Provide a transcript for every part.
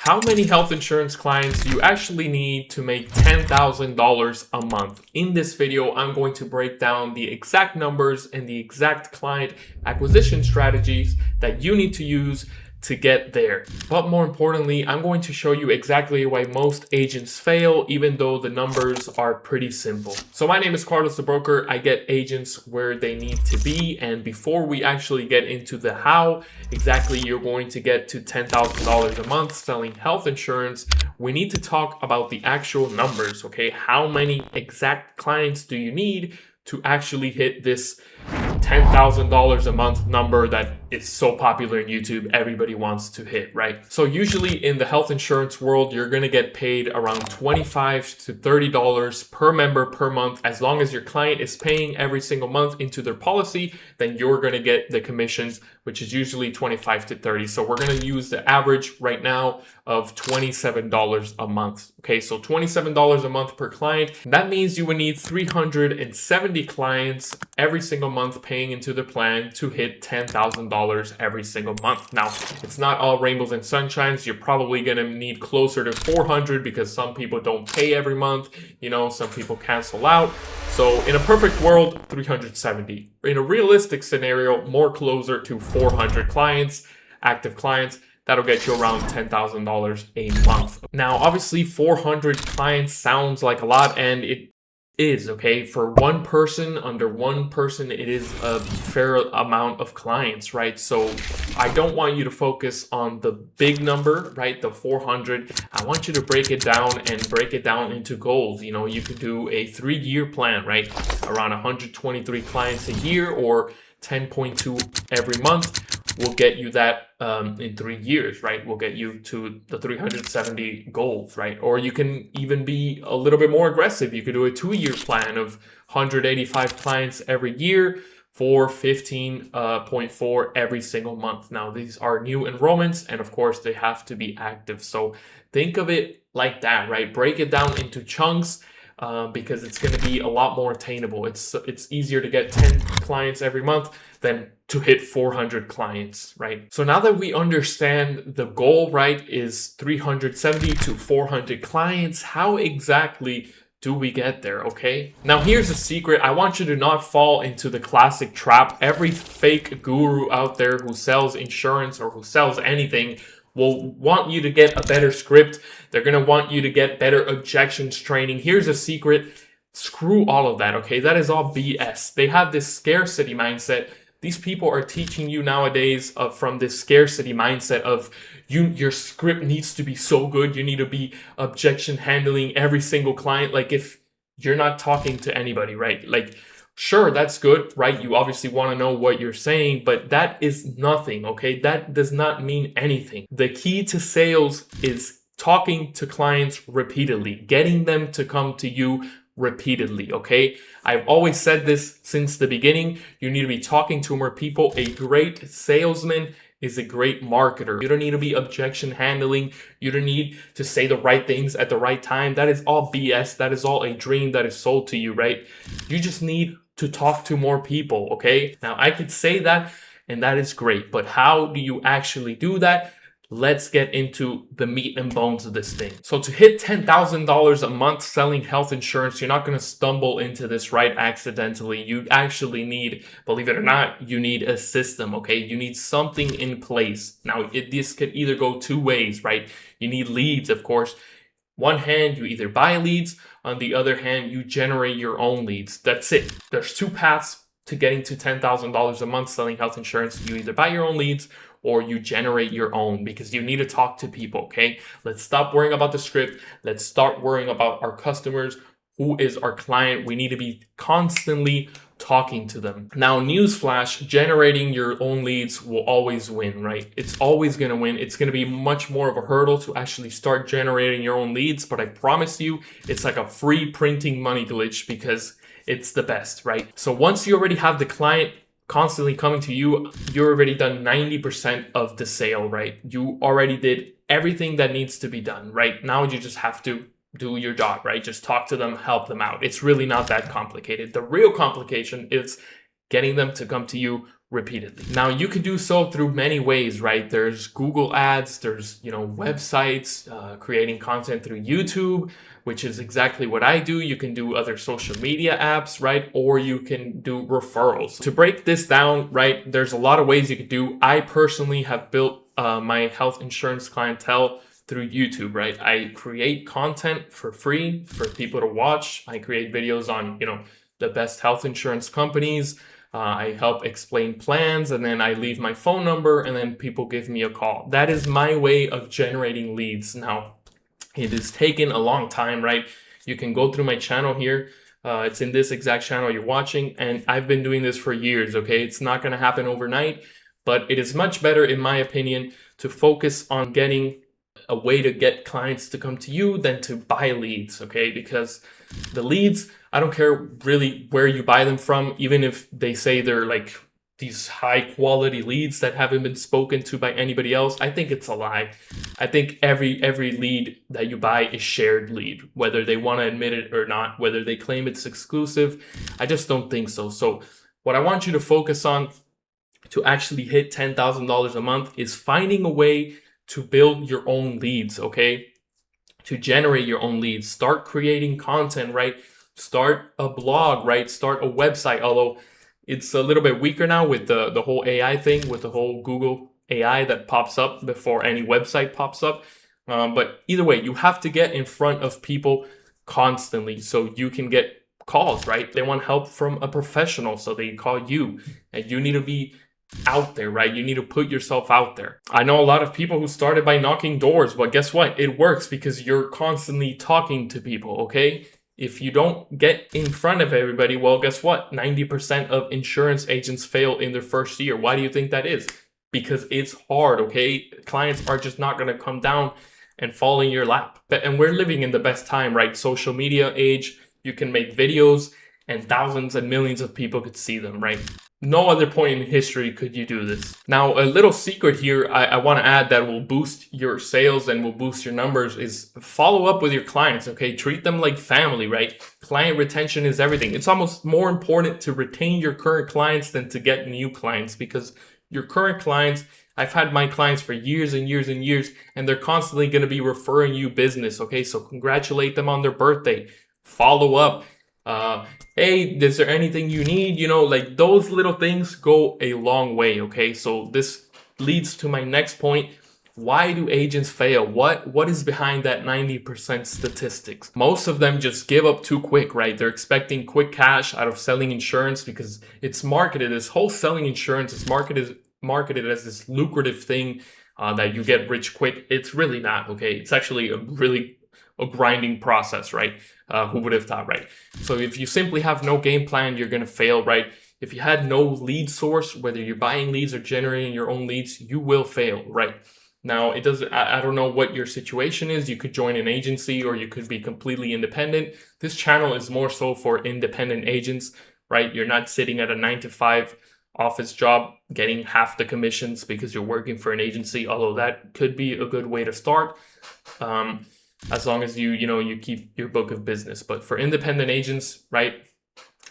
How many health insurance clients do you actually need to make $10,000 a month? In this video, I'm going to break down the exact numbers and the exact client acquisition strategies that you need to use to get there. But more importantly, I'm going to show you exactly why most agents fail, even though the numbers are pretty simple. So my name is Carlos the Broker. I get agents where they need to be. And before we actually get into the how exactly you're going to get to $10,000 a month selling health insurance, we need to talk about the actual numbers, okay? How many exact clients do you need to actually hit this $10,000 a month number that is so popular in YouTube, everybody wants to hit, right? So usually in the health insurance world, you're gonna get paid around $25 to $30 per member per month. As long as your client is paying every single month into their policy, then you're gonna get the commissions, which is usually 25 to 30. So we're gonna use the average right now of $27 a month. Okay, so $27 a month per client. That means you would need 370 clients every single month paying into the plan to hit $10,000 every single month. Now, it's not all rainbows and sunshines. You're probably going to need closer to 400 because some people don't pay every month. You know, some people cancel out. So in a perfect world, 370. In a realistic scenario, more closer to 400 clients, active clients. That'll get you around $10,000 a month. Now, obviously 400 clients sounds like a lot, and it is, okay? For one person, under one person, it is a fair amount of clients, right? So I don't want you to focus on the big number, right? The 400. I want you to break it down and break it down into goals. You know, you could do a 3-year plan, right? Around 123 clients a year or 10.2 every month. Will get you that in 3 years, right? We'll get you to the 370 goals, right? Or you can even be a little bit more aggressive. You could do a 2-year plan of 185 clients every year for 15.4 every single month. Now, these are new enrollments, and of course, they have to be active. So think of it like that, right? Break it down into chunks. Because it's going to be a lot more attainable. It's easier to get 10 clients every month than to hit 400 clients, right? So now that we understand the goal, right, is 370 to 400 clients, how exactly do we get there, okay? Now here's a secret. I want you to not fall into the classic trap. Every fake guru out there who sells insurance or who sells anything will want you to get a better script. They're going to want you to get better objections training. Here's a secret. Screw all of that, okay? That is all BS. They have this scarcity mindset. These people are teaching you nowadays from this scarcity mindset of your script needs to be so good. You need to be objection handling every single client. Like if you're not talking to anybody, right? Like, sure, that's good, right? You obviously want to know what you're saying, but that is nothing, okay? That does not mean anything. The key to sales is talking to clients repeatedly, getting them to come to you repeatedly, okay? I've always said this since the beginning. You need to be talking to more people. A great salesman is a great marketer. You don't need to be objection handling. You don't need to say the right things at the right time. That is all BS. That is all a dream that is sold to you, right? You just need to talk to more people, okay? Now, I could say that, and that is great, but how do you actually do that? Let's get into the meat and bones of this thing. So to hit $10,000 a month selling health insurance, you're not going to stumble into this right accidentally. You actually need, believe it or not, you need a system, okay? You need something in place. Now, this could either go two ways, right? You need leads, of course. One hand, you either buy leads. On the other hand, you generate your own leads. That's it. There's two paths to getting to $10,000 a month selling health insurance. You either buy your own leads or you generate your own because you need to talk to people, okay? Let's stop worrying about the script. Let's start worrying about our customers. Who is our client? We need to be constantly talking to them. Now, newsflash, generating your own leads will always win, right? It's always going to win. It's going to be much more of a hurdle to actually start generating your own leads, but I promise you, it's like a free printing money glitch because it's the best, right? So once you already have the client constantly coming to you, you're already done 90% of the sale, right? You already did everything that needs to be done, right? Now you just have to do your job, right? Just talk to them, help them out. It's really not that complicated. The real complication is getting them to come to you repeatedly. Now you can do so through many ways, right? There's Google ads, there's, websites, creating content through YouTube, which is exactly what I do. You can do other social media apps, right? Or you can do referrals. To break this down, right, there's a lot of ways you could do. I personally have built my health insurance clientele through YouTube, right? I create content for free for people to watch. I create videos on, the best health insurance companies. I help explain plans, and then I leave my phone number, and then people give me a call. That is my way of generating leads. Now, it has taken a long time, right? You can go through my channel here. It's in this exact channel you're watching, and I've been doing this for years, okay? It's not going to happen overnight, but it is much better, in my opinion, to focus on getting a way to get clients to come to you than to buy leads, okay? Because the leads, I don't care really where you buy them from, even if they say they're like these high quality leads that haven't been spoken to by anybody else. I think it's a lie. I think every lead that you buy is shared lead, whether they want to admit it or not, whether they claim it's exclusive. I just don't think so. So what I want you to focus on to actually hit $10,000 a month is finding a way to build your own leads, okay? To generate your own leads. Start creating content, right? Start a blog, right? Start a website, although it's a little bit weaker now with the whole AI thing, with the whole Google AI that pops up before any website pops up. But either way, you have to get in front of people constantly so you can get calls, right? They want help from a professional, so they call you, and you need to be out there, right? You need to put yourself out there. I know a lot of people who started by knocking doors, but guess what? It works because you're constantly talking to people, okay? If you don't get in front of everybody, well, guess what? 90% of insurance agents fail in their first year. Why do you think that is? Because it's hard, okay? Clients are just not going to come down and fall in your lap. And we're living in the best time, right? Social media age, you can make videos and thousands and millions of people could see them, right? No other point in history could you do this. Now, a little secret here I want to add that will boost your sales and will boost your numbers is follow up with your clients, okay? Treat them like family, right? Client retention is everything. It's almost more important to retain your current clients than to get new clients, because your current clients, I've had my clients for years and years and years, and they're constantly going to be referring you business, okay? So congratulate them on their birthday. Follow up. Hey, is there anything you need? Like those little things go a long way, okay? So this leads to my next point. Why do agents fail? What is behind that 90% statistics? Most of them just give up too quick, right? They're expecting quick cash out of selling insurance because it's marketed, this whole selling insurance is marketed as this lucrative thing that you get rich quick. It's really not, okay? It's actually a grinding process, right? Who would have thought, right? So if you simply have no game plan, you're going to fail, right? If you had no lead source, whether you're buying leads or generating your own leads, you will fail, right? Now, I don't know what your situation is. You could join an agency or you could be completely independent. This channel is more so for independent agents, right? You're not sitting at a 9-to-5 office job getting half the commissions because you're working for an agency, although that could be a good way to start. As long as you keep your book of business. But for independent agents, right,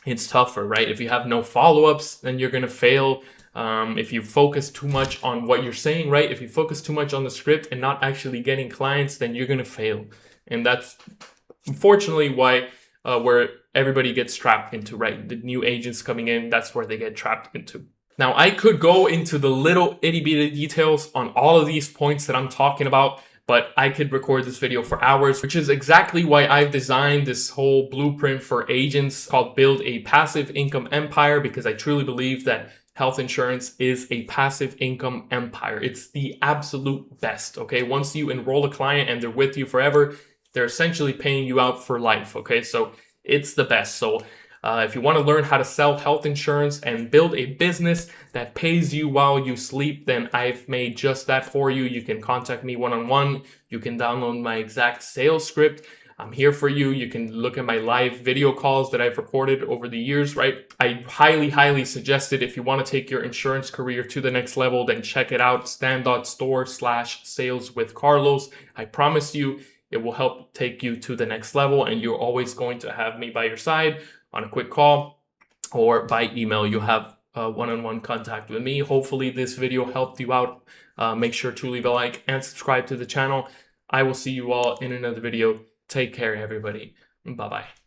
it's tougher, right? If you have no follow-ups, then you're going to fail. If you focus too much on what you're saying, right? If you focus too much on the script and not actually getting clients, then you're going to fail. And that's unfortunately why where everybody gets trapped into, right? The new agents coming in, that's where they get trapped into. Now, I could go into the little itty-bitty details on all of these points that I'm talking about, but I could record this video for hours, which is exactly why I've designed this whole blueprint for agents called Build a Passive Income Empire, because I truly believe that health insurance is a passive income empire. It's the absolute best, okay? Once you enroll a client and they're with you forever, they're essentially paying you out for life, okay? So it's the best. So if you want to learn how to sell health insurance and build a business that pays you while you sleep, then I've made just that for you. You can contact me one-on-one. You can download my exact sales script. I'm here for you. You can look at my live video calls that I've recorded over the years, right? I highly, highly suggest it. If you want to take your insurance career to the next level, then check it out, stan.store/sales with Carlos. I promise you, it will help take you to the next level, and you're always going to have me by your side on a quick call or by email. You'll have one-on-one contact with me. Hopefully this video helped you out. Make sure to leave a like and subscribe to the channel. I will see you all in another video. Take care, everybody. Bye-bye.